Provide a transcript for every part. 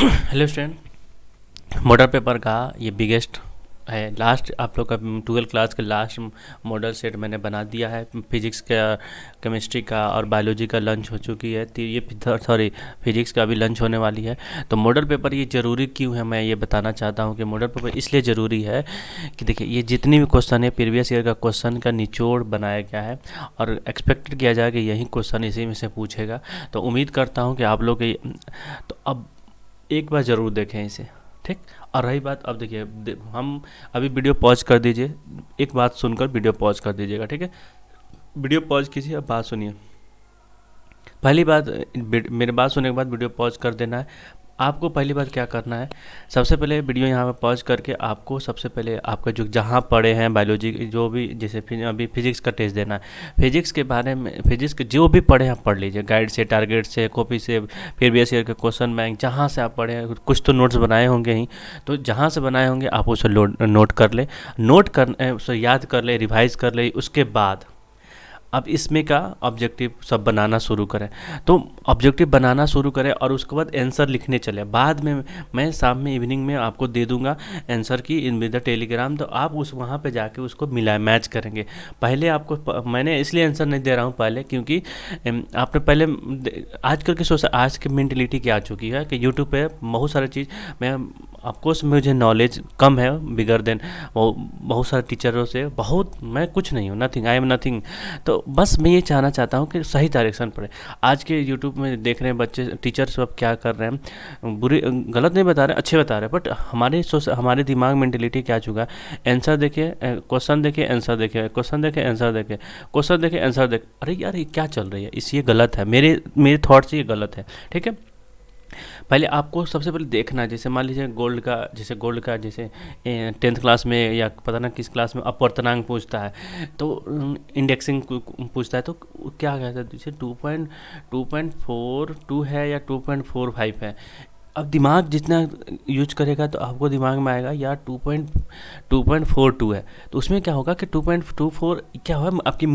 Hello student, model paper का ये biggest है। लास्ट आप लोग का 12 क्लास के लास्ट मॉडल सेट मैंने बना दिया है। फिजिक्स का, केमिस्ट्री का और बायोलॉजी का लंच हो चुकी है। तो ये सॉरी, फिजिक्स का भी लंच होने वाली है। तो मॉडल पेपर ये ज़रूरी क्यों है, मैं ये बताना चाहता हूँ कि मॉडल पेपर इसलिए ज़रूरी है कि देखिए, ये जितनी भी क्वेश्चन है प्रीवियस ईयर का क्वेश्चन का निचोड़ बनाया गया है और एक्सपेक्टेड किया जाए कि यही क्वेश्चन इसी में से पूछेगा। तो उम्मीद करता हूँ कि आप लोग तो अब एक बार ज़रूर देखें इसे, ठीक। और रही बात, अब देखिए हम अभी वीडियो पॉज कर दीजिए, एक बात सुनकर वीडियो पॉज कर दीजिएगा, ठीक है। वीडियो पॉज कीजिए, अब बात सुनिए। पहली बात, मेरे बात सुनने के बाद वीडियो पॉज कर देना है। आपको पहली बात क्या करना है, सबसे पहले वीडियो यहाँ पे पॉज करके आपको सबसे पहले आपका जो जहाँ पढ़े हैं बायोलॉजी जो भी, जैसे अभी फिजिक्स का टेस्ट देना है, फिजिक्स के बारे में फिजिक्स के जो भी पढ़े आप पढ़ लीजिए, गाइड से, टारगेट से, कॉपी से, प्रीवियस ईयर के क्वेश्चन बैंक जहाँ से आप पढ़े हैं, कुछ तो नोट्स बनाए होंगे ही, तो जहाँ से बनाए होंगे आप उसे नोट कर ले, उसे याद कर ले, रिवाइज कर ले। उसके बाद अब इसमें का ऑब्जेक्टिव सब बनाना शुरू करें। तो ऑब्जेक्टिव बनाना शुरू करें और उसके बाद आंसर लिखने चले। बाद में मैं शाम में इवनिंग में आपको दे दूंगा आंसर की इन विद द टेलीग्राम, तो आप उस वहाँ पे जाके उसको मिला मैच करेंगे। पहले आपको मैंने इसलिए आंसर नहीं दे रहा हूँ पहले, क्योंकि आपने पहले आजकल की आज की मेंटलिटी क्या आ चुकी है कि यूट्यूब पे बहुत सारी चीज़ मैं ऑफकोर्स मुझे नॉलेज कम है, बिगर देन बहुत सारे टीचरों से, बहुत मैं कुछ नहीं हूँ, नथिंग, आई एम नथिंग। तो बस मैं ये चाहना चाहता हूँ कि सही डायरेक्शन पड़े। आज के यूट्यूब में देख रहे हैं बच्चे, टीचर सब क्या कर रहे हैं, बुरी गलत नहीं बता रहे, अच्छे बता रहे हैं, बट हमारे दिमाग मेंटेलिटी क्या चुका है, आंसर देखिए, क्वेश्चन देखिए, आंसर देखिए, क्वेश्चन देखिए, आंसर देखिए, क्वेश्चन देखिए, आंसर देखिए। अरे यार, ये क्या चल रही है, इस ये गलत है, मेरे थॉट से ये गलत है, ठीक है। पहले आपको सबसे पहले देखना है, जैसे मान लीजिए जैसे 10th क्लास में या पता ना किस क्लास में अपवर्तनांक पूछता है, तो इंडेक्सिंग पूछता है, तो क्या कहता है, जैसे 2.42 है या 2.45 है। अब दिमाग जितना यूज करेगा तो आपको दिमाग में आएगा यार 2.42 है, तो उसमें क्या होगा कि 2.24 क्या होगा, आपकी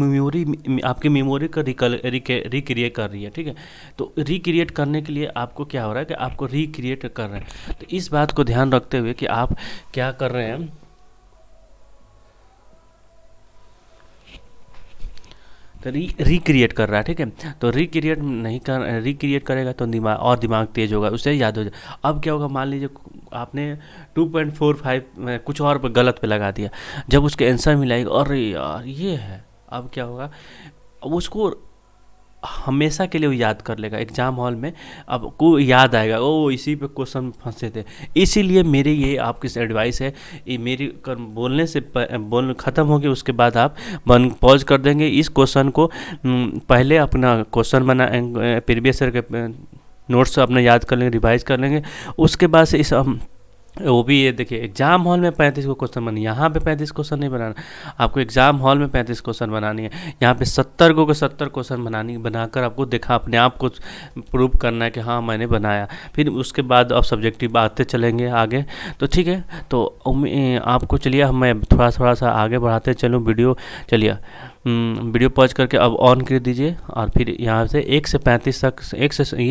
मेमोरी का रिक्रिएट कर रही है, ठीक है। तो रिक्रिएट करने के लिए आपको क्या हो रहा है कि आपको रिक्रिएट कर रहे हैं। तो इस बात को ध्यान रखते हुए कि आप क्या कर रहे हैं, तो रिक्रिएट कर रहा है, ठीक है। तो रिक्रिएट करेगा तो दिमाग तेज होगा, उससे याद हो जाए। अब क्या होगा, मान लीजिए आपने 2.45 कुछ और पे गलत पे लगा दिया, जब उसके आंसर मिलाएगा, अरे यार ये है, अब क्या होगा, अब उसको हमेशा के लिए वो याद कर लेगा एग्जाम हॉल में। अब को याद आएगा, ओ इसी पे क्वेश्चन फंसे थे। इसीलिए मेरी ये आपकी एडवाइस है, ये मेरी बोलने से बोल ख़त्म होगी, उसके बाद आप पॉज कर देंगे इस क्वेश्चन को। पहले अपना क्वेश्चन बना, प्रीवियस ईयर के नोट्स अपने याद कर लेंगे, रिवाइज कर लेंगे। उसके बाद से इस वो भी ये देखिए, एग्जाम हॉल में 35 को क्वेश्चन बनानी, यहाँ पे 35 क्वेश्चन नहीं बनाना आपको, एग्जाम हॉल में 35 क्वेश्चन बनानी है। यहाँ पे 70 को 70 क्वेश्चन बनाकर आपको देखा, अपने आप को प्रूव करना है कि हाँ मैंने बनाया। फिर उसके बाद अब सब्जेक्टिव आते चलेंगे आगे, तो ठीक है। तो आपको चलिए मैं थोड़ा सा आगे बढ़ाते चलूँ वीडियो। चलिए वीडियो पॉज करके अब ऑन कर दीजिए, और फिर यहाँ से 1 से 35 तक,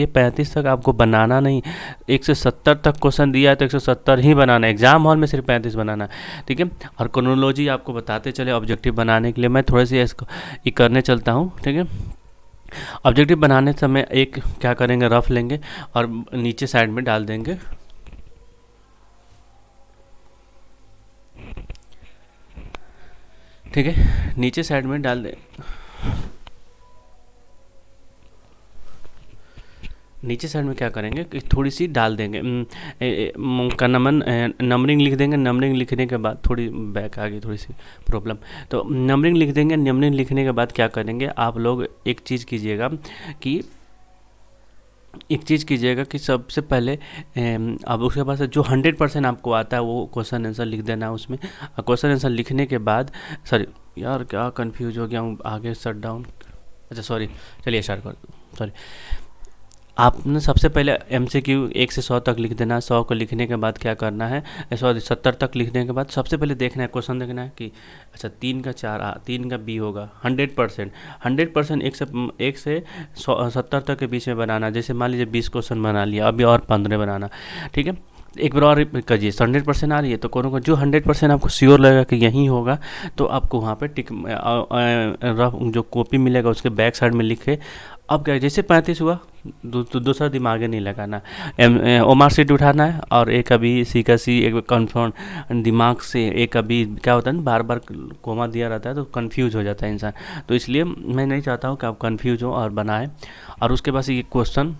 35 तक आपको बनाना नहीं, 1 से 70 तक क्वेश्चन दिया है तो 170 ही बनाना है। एग्जाम हॉल में सिर्फ 35 बनाना है, ठीक है। और क्रोनोलॉजी आपको बताते चले ऑब्जेक्टिव बनाने के लिए। मैं थोड़े से इसको ये करने चलता हूँ, ठीक है। ऑब्जेक्टिव बनाने समय एक क्या करेंगे, रफ लेंगे और नीचे साइड में डाल देंगे, ठीक है। नीचे साइड में डाल दें, नीचे साइड में क्या करेंगे कि थोड़ी सी डाल देंगे का नंबरिंग लिख देंगे। नंबरिंग लिखने के बाद थोड़ी बैक आ गई, थोड़ी सी प्रॉब्लम, तो नंबरिंग लिख देंगे। नंबरिंग लिखने के बाद क्या करेंगे, आप लोग एक चीज़ कीजिएगा कि सबसे पहले अब उसके पास जो 100% आपको आता है वो क्वेश्चन आंसर लिख देना है उसमें। क्वेश्चन आंसर लिखने के बाद, सॉरी यार क्या कंफ्यूज हो गया हूँ, आगे शट डाउन, अच्छा सॉरी, चलिए स्टार्ट कर, सॉरी। आपने सबसे पहले MCQ 1 से 100 तक लिख देना है। 100 को लिखने के बाद क्या करना है, सॉरी 70 तक लिखने के बाद सबसे पहले देखना है, क्वेश्चन देखना है कि अच्छा 3 का 4 3 का बी होगा। 100% 1 से 70 तक के बीच में बनाना। जैसे मान लीजिए 20 क्वेश्चन बना लिया, अभी और 15 बनाना, ठीक है। एक बार और करिए, 100% आ रही है तो कोनो को जो 100% आपको श्योर लगेगा कि यही होगा, तो आपको वहाँ पे टिक रफ जो कॉपी मिलेगा उसके बैक साइड में लिखे। अब क्या, जैसे 35 हुआ तो दूसरा दिमाग नहीं लगाना, ओमार सीट उठाना है, और एक अभी सी का सी एक कन्फर्म दिमाग से। एक अभी क्या होता है ना, बार बार कोमा दिया रहता है तो कंफ्यूज हो जाता है इंसान, तो इसलिए मैं नहीं चाहता हूँ कि आप कंफ्यूज हो और बनाएं। और उसके बाद ये क्वेश्चन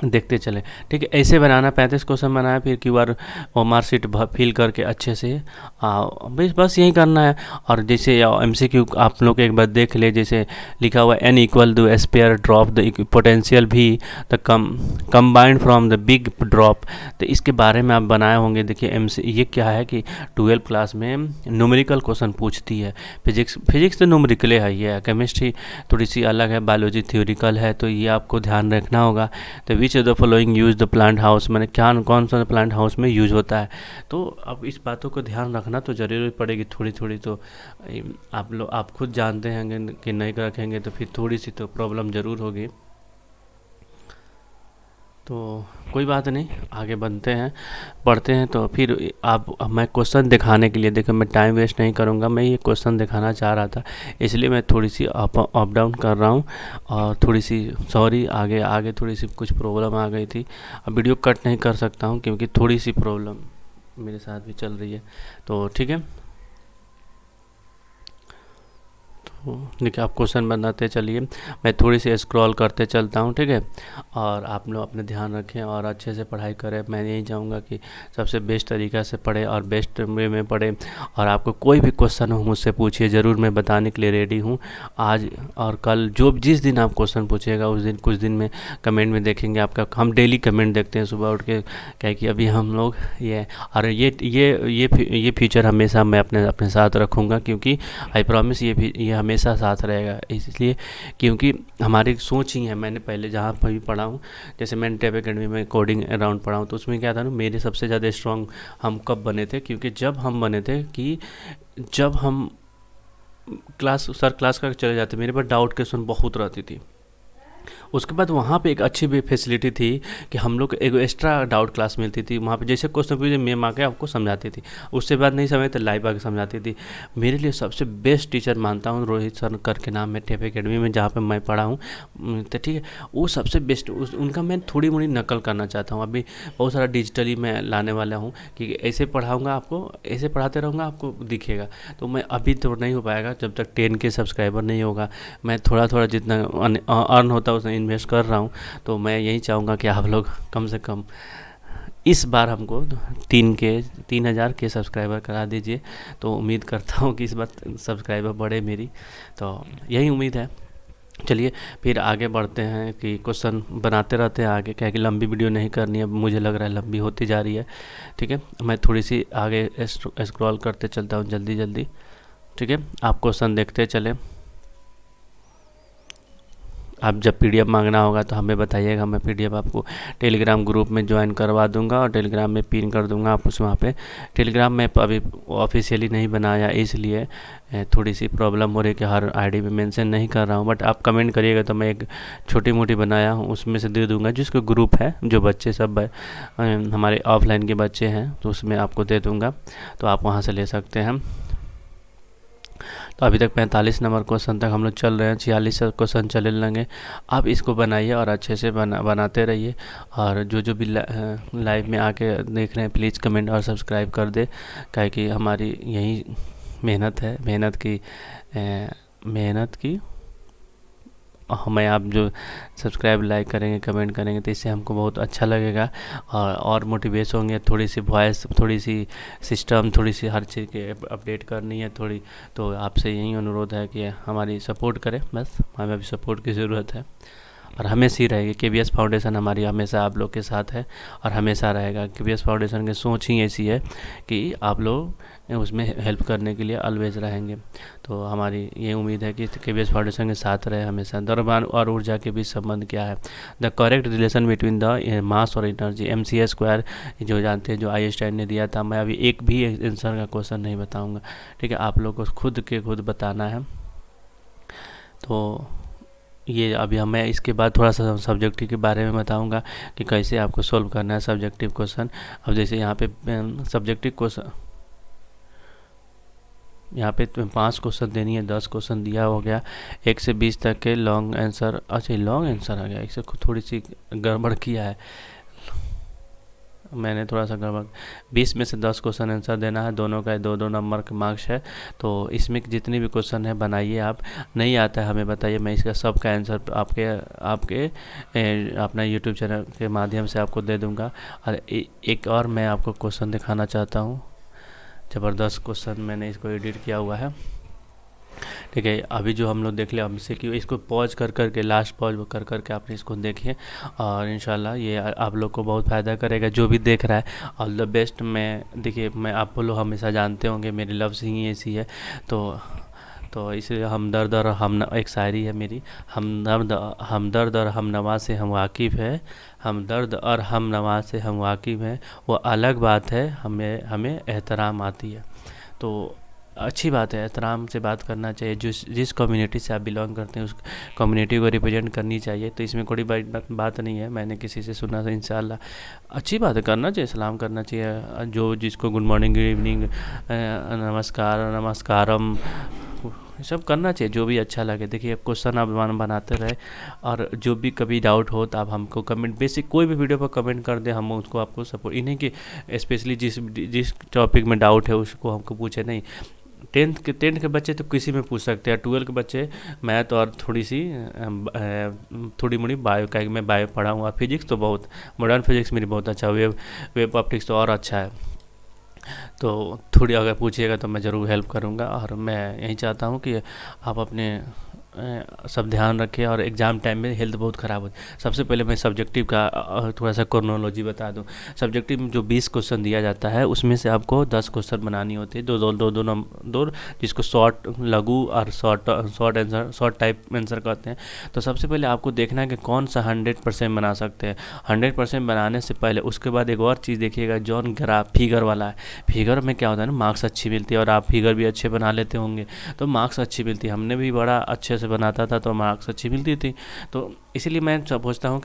देखते चले, ठीक है। ऐसे बनाना, 35 क्वेश्चन बनाया, फिर QR ओमार सीट फिल करके अच्छे से बस यही करना है। और जैसे MCQ आप लोग एक बार देख ले, जैसे लिखा हुआ n equal to spare drop the potential भी the combined from the big drop, तो इसके बारे में आप बनाए होंगे। देखिए ये क्या है कि 12 क्लास में न्यूमेरिकल क्वेश्चन पूछती है। फिजिक्स तो न्यूमेरिकल है, ये केमिस्ट्री थोड़ी सी अलग है, बायोलॉजी थ्योरिकल है, तो ये आपको ध्यान रखना होगा। तो which of the following use the plant house, मैंने क्या कौन सा प्लांट हाउस में यूज होता है। तो अब इस बातों को ध्यान रखना तो ज़रूरी पड़ेगी थोड़ी थोड़ी। तो आप खुद जानते हैं कि नहीं रखेंगे तो फिर थोड़ी सी तो प्रॉब्लम ज़रूर होगी। तो कोई बात नहीं, आगे बढ़ते हैं, पढ़ते हैं। तो फिर मैं क्वेश्चन दिखाने के लिए, देखो मैं टाइम वेस्ट नहीं करूँगा, मैं ये क्वेश्चन दिखाना चाह रहा था, इसलिए मैं थोड़ी सी अप डाउन कर रहा हूँ। और थोड़ी सी सॉरी, आगे थोड़ी सी कुछ प्रॉब्लम आ गई थी, अब वीडियो कट नहीं कर सकता हूँ क्योंकि थोड़ी सी प्रॉब्लम मेरे साथ भी चल रही है। तो ठीक है, देखिए आप क्वेश्चन बनाते चलिए, मैं थोड़ी सी स्क्रॉल करते चलता हूँ, ठीक है। और आप लोग अपने ध्यान रखें और अच्छे से पढ़ाई करें। मैं यही चाहूँगा कि सबसे बेस्ट तरीक़ा से पढ़े और बेस्ट वे में पढ़े। और आपको कोई भी क्वेश्चन हो मुझसे पूछिए, ज़रूर मैं बताने के लिए रेडी हूँ। आज और कल जिस दिन आप क्वेश्चन पूछिएगा उस दिन कुछ दिन में कमेंट में देखेंगे आपका। हम डेली कमेंट देखते हैं सुबह उठ के, क्या कि अभी हम लोग ये फीचर हमेशा मैं अपने साथ रखूँगा, क्योंकि आई प्रॉमिस ये हमेशा साथ रहेगा। इसलिए क्योंकि हमारी सोच ही है, मैंने पहले जहाँ पर भी पढ़ा हूँ, जैसे मैंने टैब एकेडमी में कोडिंग अराउंड पढ़ा हूँ, तो उसमें क्या था ना, मेरे सबसे ज़्यादा स्ट्रॉन्ग हम कब बने थे, क्योंकि जब हम बने थे कि जब हम क्लास का चले जाते, मेरे पास डाउट क्वेश्चन बहुत रहती थी। उसके बाद वहाँ पे एक अच्छी भी फैसिलिटी थी कि हम लोग एक एक्स्ट्रा डाउट क्लास मिलती थी। वहाँ पे जैसे क्वेश्चन पूछे मैम आके आपको समझाती थी, उससे बाद नहीं समझ तो लाइव आके समझाती थी। मेरे लिए सबसे बेस्ट टीचर मानता हूँ रोहित सर करके नाम है, टैब एकेडमी में जहाँ पे मैं पढ़ा हूँ, तो ठीक है, वो सबसे बेस्ट। उनका मैं थोड़ी मोड़ी नकल करना चाहता हूँ। अभी बहुत सारा डिजिटली मैं लाने वाला हूँ कि ऐसे पढ़ाऊँगा आपको, ऐसे पढ़ाते रहूँगा, आपको दिखेगा। तो मैं अभी तो नहीं हो पाएगा जब तक 10K सब्सक्राइबर नहीं होगा। मैं थोड़ा जितना अर्न होता है उसमें इन्वेस्ट कर रहा हूँ। तो मैं यही चाहूँगा कि आप लोग कम से कम इस बार हमको 3000 के सब्सक्राइबर करा दीजिए। तो उम्मीद करता हूँ कि इस बार सब्सक्राइबर बढ़े मेरी, तो यही उम्मीद है। चलिए फिर आगे बढ़ते हैं कि क्वेश्चन बनाते रहते हैं आगे, क्या कि लंबी वीडियो नहीं करनी है, मुझे लग रहा है लंबी होती जा रही है, ठीक है। मैं थोड़ी सी आगे स्क्रॉल करते चलता हूँ जल्दी, ठीक है। आप क्वेश्चन देखते चले। आप जब PDF मांगना होगा तो हमें बताइएगा, मैं PDF आपको टेलीग्राम ग्रुप में ज्वाइन करवा दूंगा और टेलीग्राम में पिन कर दूंगा। आप उस वहाँ पे टेलीग्राम में अभी ऑफिशियली नहीं बनाया, इसलिए थोड़ी सी प्रॉब्लम हो रही है कि हर आईडी में मेंशन नहीं कर रहा हूँ। बट आप कमेंट करिएगा तो मैं एक छोटी मोटी बनाया हूँ उसमें से दे दूँगा, जिसको ग्रुप है, जो बच्चे सब हमारे ऑफलाइन के बच्चे हैं, तो उसमें आपको दे दूँगा, तो आप वहाँ से ले सकते हैं। तो अभी तक 45 नंबर क्वेश्चन तक हम लोग चल रहे हैं, 46 क्वेश्चन चले लेंगे। आप इसको बनाइए और अच्छे से बनाते रहिए। और जो भी लाइव में आके देख रहे हैं प्लीज़ कमेंट और सब्सक्राइब कर दे, क्या कि हमारी यही मेहनत है, मेहनत की हमें आप जो सब्सक्राइब लाइक करेंगे कमेंट करेंगे तो इससे हमको बहुत अच्छा लगेगा और मोटिवेशन होंगे। थोड़ी सी वॉइस, थोड़ी सी सिस्टम, थोड़ी सी हर चीज़ के अपडेट करनी है थोड़ी, तो आपसे यही अनुरोध है कि हमारी सपोर्ट करें, बस हमें अभी सपोर्ट की ज़रूरत है। और हमेशा ही रहेगी। केबीएस फाउंडेशन हमारी हमेशा आप लोग के साथ है और हमेशा रहेगा। केबीएस फाउंडेशन की सोच ही ऐसी है कि आप लोग उसमें हेल्प करने के लिए ऑलवेज रहेंगे। तो हमारी ये उम्मीद है कि केबीएस फाउंडेशन के साथ रहे हमेशा। द्रव्यमान और ऊर्जा के बीच संबंध क्या है? The correct relation between the mass और एनर्जी, mc², जो जानते हैं, जो आइंस्टाइन ने दिया था। मैं अभी एक भी आंसर का क्वेश्चन नहीं बताऊंगा, ठीक है, आप लोग को खुद बताना है। तो ये अभी मैं इसके बाद थोड़ा सा सब्जेक्टिव के बारे में बताऊंगा कि कैसे आपको सोल्व करना है सब्जेक्टिव क्वेश्चन। अब जैसे यहाँ पे सब्जेक्टिव क्वेश्चन, यहाँ पे 5 क्वेश्चन देनी है, 10 क्वेश्चन दिया हो गया। 1 से 20 तक के लॉन्ग आंसर, अच्छा लॉन्ग आंसर आ गया, इससे थोड़ी सी गड़बड़ किया है मैंने, थोड़ा सा गड़बड़। 20 में से 10 क्वेश्चन आंसर देना है, दोनों का 2-2 नंबर के मार्क्स है। तो इसमें जितनी भी क्वेश्चन है बनाइए, आप नहीं आता है हमें बताइए, मैं इसका सब का आंसर आपके अपना यूट्यूब चैनल के माध्यम से आपको दे दूंगा। और एक और मैं आपको क्वेश्चन दिखाना चाहता हूँ, ज़बरदस्त क्वेश्चन, मैंने इसको एडिट किया हुआ है, ठीक है। अभी जो हम लोग देख ले, हमसे कि इसको पॉज कर के लास्ट पॉज कर के आपने इसको देखिए, और इंशाल्लाह ये आप लोग को बहुत फ़ायदा करेगा जो भी देख रहा है। All the best. मैं देखिए, मैं आप लोग हमेशा जानते होंगे मेरी लफ्ज़ ही ऐसी है, तो इसलिए हमदर्द और हम, एक शायरी है मेरी, हमदर्द और हमनवा से हम वाकिफ़ है, हमदर्द और हमनवा से हम वाकिफ़ हैं, वो अलग बात है हमें एहतराम आती है। तो अच्छी बात है, एहतराम से बात करना चाहिए। जिस कम्युनिटी से आप बिलोंग करते हैं उस कम्युनिटी को रिप्रेजेंट करनी चाहिए। तो इसमें कोई बात नहीं है, मैंने किसी से सुना था, इंशाल्लाह अच्छी बात है, करना चाहिए, सलाम करना चाहिए। जो जिसको गुड मॉर्निंग, गुड इवनिंग, नमस्कारम, सब करना चाहिए, जो भी अच्छा लगे। देखिए क्वेश्चन आप बनाते रहे, और जो भी कभी डाउट हो तो आप हमको कमेंट, बेसिक कोई भी वीडियो पर कमेंट कर दे, हम उसको आपको सपोर्ट, इन्हें कि स्पेशली जिस टॉपिक में डाउट है उसको हमको पूछे नहीं। 10th के बच्चे तो किसी में पूछ सकते हैं, 12 के बच्चे मैथ और थोड़ी मोड़ी बायो का, मैं बायो पढ़ा हूँ, फिजिक्स तो बहुत, मॉडर्न फिजिक्स मेरी बहुत अच्छा, वेब ऑप्टिक्स तो और अच्छा है। तो थोड़ी अगर पूछिएगा तो मैं ज़रूर हेल्प करूँगा। और मैं यही चाहता हूँ कि आप अपने सब ध्यान रखें, और एग्ज़ाम टाइम में हेल्थ बहुत ख़राब होती है। सबसे पहले मैं सब्जेक्टिव का थोड़ा सा क्रोनोलॉजी बता दूं। सब्जेक्टिव में जो 20 क्वेश्चन दिया जाता है उसमें से आपको 10 क्वेश्चन बनानी होती है, दो जिसको शॉर्ट, लघु और शॉर्ट टाइप आंसर कहते हैं। तो सबसे पहले आपको देखना है कि कौन सा 100% बना सकते हैं। 100% बनाने से पहले उसके बाद एक और चीज़ देखिएगा, जॉन ग्राफ फिगर वाला है। फिगर में क्या होता है ना, मार्क्स अच्छी मिलती है, और आप फिगर भी अच्छे बना लेते होंगे तो मार्क्स अच्छी मिलती है। हमने भी बड़ा अच्छे से बनाता था तो मार्क्स अच्छी मिलती थी। तो इसीलिए मैं सोचता हूँ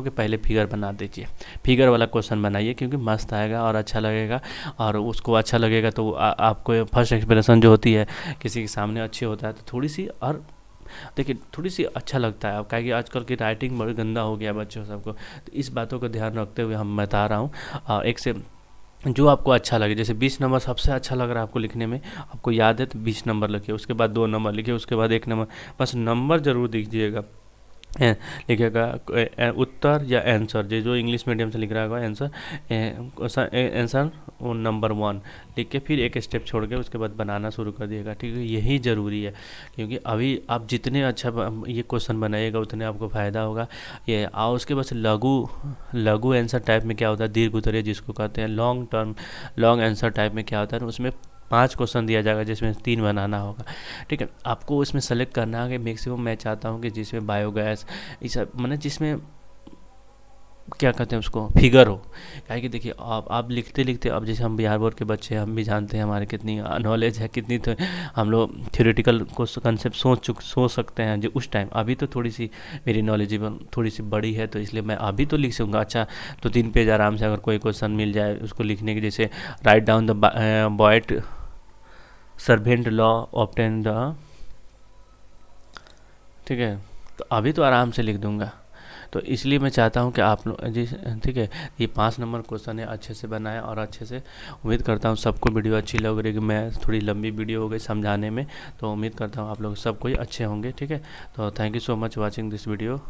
कि पहले फिगर बना दीजिए, फिगर वाला क्वेश्चन बनाइए, क्योंकि मस्त आएगा और अच्छा लगेगा, और उसको अच्छा लगेगा तो आपको फर्स्ट एक्सप्रेशन जो होती है किसी के सामने अच्छी होता है तो थोड़ी सी, और देखिए थोड़ी सी अच्छा लगता है। अब क्या कि आजकल की राइटिंग बड़ी गंदा हो गया बच्चों सबको, तो इस बातों का ध्यान रखते हुए हम बता रहा हूँ। एक से जो आपको अच्छा लगे, जैसे 20 नंबर सबसे अच्छा लग रहा है आपको लिखने में, आपको याद है तो 20 नंबर लिखिए, उसके बाद 2 नंबर लिखिए, उसके बाद 1 नंबर, बस नंबर ज़रूर दीजिएगा। लिखिएगा उत्तर या आंसर, जो इंग्लिश मीडियम से लिख रहा होगा आंसर वो नंबर 1 लिख के फिर एक स्टेप छोड़ के उसके बाद बनाना शुरू कर दिएगा, ठीक है। यही ज़रूरी है, क्योंकि अभी आप जितने अच्छा ये क्वेश्चन बनाइएगा उतने आपको फ़ायदा होगा। ये और उसके बाद लघु आंसर टाइप में क्या होता है, दीर्घ उत्तरीय जिसको कहते हैं, लॉन्ग आंसर टाइप में क्या होता है, उसमें 5 क्वेश्चन दिया जाएगा जिसमें 3 बनाना होगा, ठीक है। आपको इसमें सेलेक्ट करना है कि मैक्सिमम मैं चाहता हूँ कि जिसमें बायोगैस, इस मतलब जिसमें क्या कहते हैं उसको, फिगर हो। क्या है कि देखिए आप लिखते अब जैसे हम बिहार बोर्ड के बच्चे हैं, हम भी जानते हैं हमारे कितनी नॉलेज है, कितनी तो हम लोग थ्योरेटिकल कंसेप्ट सोच सकते हैं जो उस टाइम। अभी तो थोड़ी सी मेरी नॉलेजेबल थोड़ी सी बड़ी है, तो इसलिए मैं अभी तो लिख सकूँगा। अच्छा तो 3 पेज आराम से अगर कोई क्वेश्चन मिल जाए उसको लिखने की, जैसे write down the Boyd servant law obtain the, ठीक है, तो अभी तो आराम से लिख दूंगा। तो इसलिए मैं चाहता हूं कि आप लोग जी, ठीक है, ये 5 नंबर क्वेश्चन है, अच्छे से बनाएं और अच्छे से। उम्मीद करता हूं सबको वीडियो अच्छी लग रही है, मैं थोड़ी लंबी वीडियो हो गई समझाने में, तो उम्मीद करता हूं आप लोग सब कोई अच्छे होंगे, ठीक है। तो thank you so much watching this video.